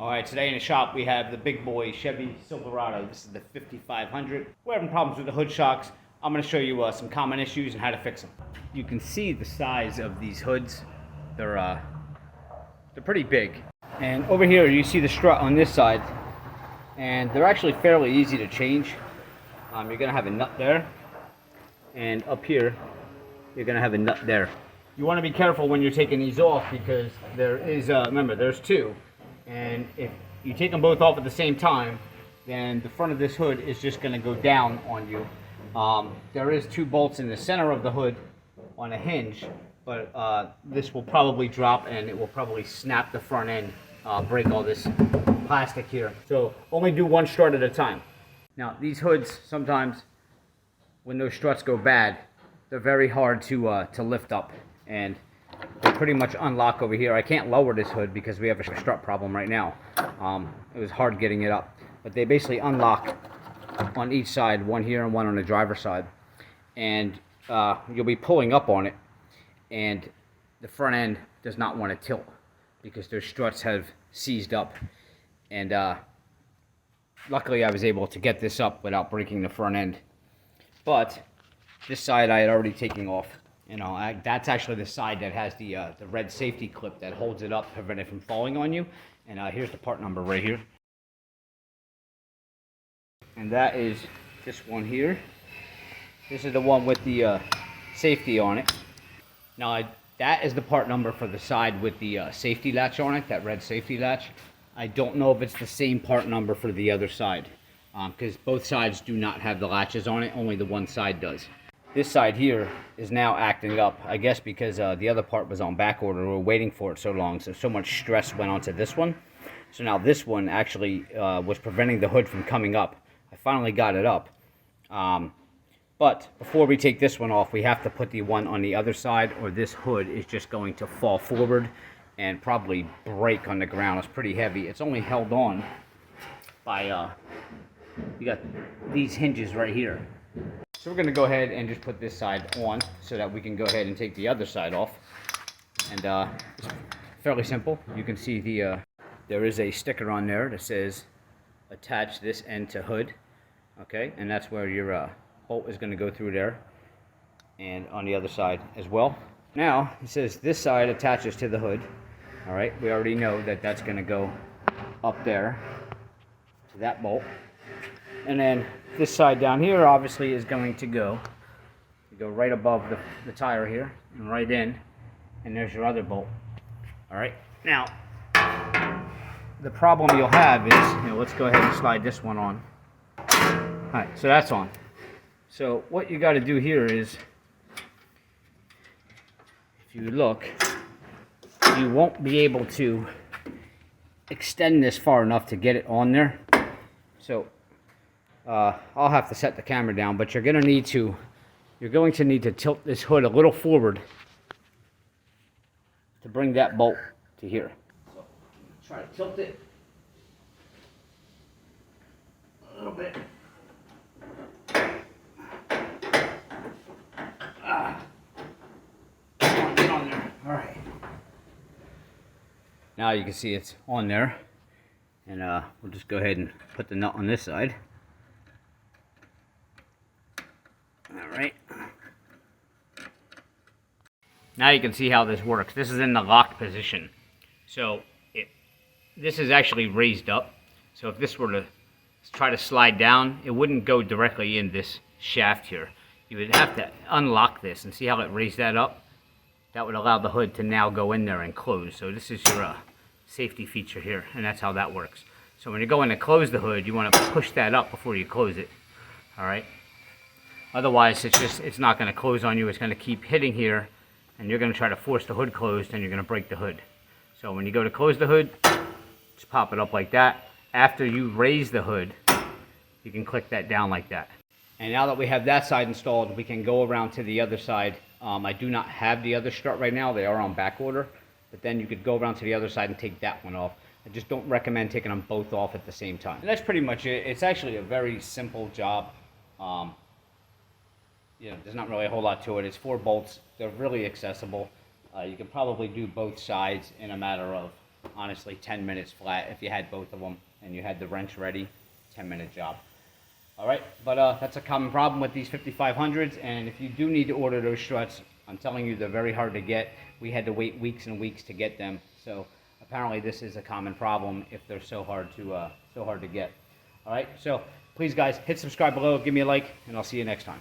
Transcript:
All right, today in the shop we have the big boy Chevy Silverado. This is the 5500. We're having problems with the hood shocks. I'm going to show you some common issues and how to fix them. You can see the size of these hoods. They're pretty big. And over here you see the strut on this side, and they're actually fairly easy to change. You're going to have a nut there, and up here you're going to have a nut there. You want to be careful when you're taking these off because there is, remember, there's two. And if you take them both off at the same time, then the front of this hood is just going to go down on you. There is two bolts in the center of the hood on a hinge, but this will probably drop and it will probably snap the front end, break all this plastic here. So only do one strut at a time. Now these hoods, sometimes when those struts go bad, they're very hard to lift up, and they pretty much unlock over here. I can't lower this hood because we have a strut problem right now. It was hard getting it up, but they basically unlock on each side, one here and one on the driver's side, and you'll be pulling up on it, and the front end does not want to tilt because those struts have seized up. And luckily I was able to get this up without breaking the front end, but this side I had already taken off. You know, that's actually the side that has the red safety clip that holds it up to prevent it from falling on you. And here's the part number right here. And that is this one here. This is the one with the safety on it. Now, that is the part number for the side with the safety latch on it, that red safety latch. I don't know if it's the same part number for the other side, because both sides do not have the latches on it, only the one side does. This side here is now acting up, I guess because the other part was on back order. We were waiting for it so long, so much stress went onto this one. So now this one actually was preventing the hood from coming up. I finally got it up. But before we take this one off, we have to put the one on the other side, or this hood is just going to fall forward and probably break on the ground. It's pretty heavy. It's only held on by, you got these hinges right here. So we're going to go ahead and just put this side on so that we can go ahead and take the other side off. And it's fairly simple. You can see there is a sticker on there that says attach this end to hood. Okay, and that's where your bolt is going to go through there, and on the other side as well. Now it says this side attaches to the hood. All right, we already know that that's going to go up there to that bolt. And then this side down here obviously is going to go right above the tire here and right in, and there's your other bolt. All right, now the problem you'll have is, let's go ahead and slide this one on. All right, so that's on. So what you got to do here is, if you look, you won't be able to extend this far enough to get it on there. So I'll have to set the camera down, but you're going to need to tilt this hood a little forward to bring that bolt to here. So try to tilt it a little bit. Get on there. All right. Now you can see it's on there, and we'll just go ahead and put the nut on this side. Alright. Now you can see how this works. This is in the locked position. So this is actually raised up. So if this were to try to slide down, it wouldn't go directly in this shaft here. You would have to unlock this, and see how it raised that up? That would allow the hood to now go in there and close. So this is your safety feature here, and that's how that works. So when you go in to close the hood, you want to push that up before you close it. Alright? Otherwise, it's not going to close on you. It's going to keep hitting here, and you're going to try to force the hood closed, and you're going to break the hood. So when you go to close the hood, just pop it up like that. After you raise the hood, you can click that down like that. And now that we have that side installed, we can go around to the other side. I do not have the other strut right now. They are on back order. But then you could go around to the other side and take that one off. I just don't recommend taking them both off at the same time. And that's pretty much it. It's actually a very simple job. There's not really a whole lot to it. It's 4 bolts. They're really accessible. You can probably do both sides in a matter of honestly 10 minutes flat if you had both of them and you had the wrench ready. 10-minute job. All right, but that's a common problem with these 5500s, and if you do need to order those struts, I'm telling you, they're very hard to get. We had to wait weeks and weeks to get them, so apparently this is a common problem if they're so hard to get. All right, so please guys, hit subscribe below, give me a like, and I'll see you next time.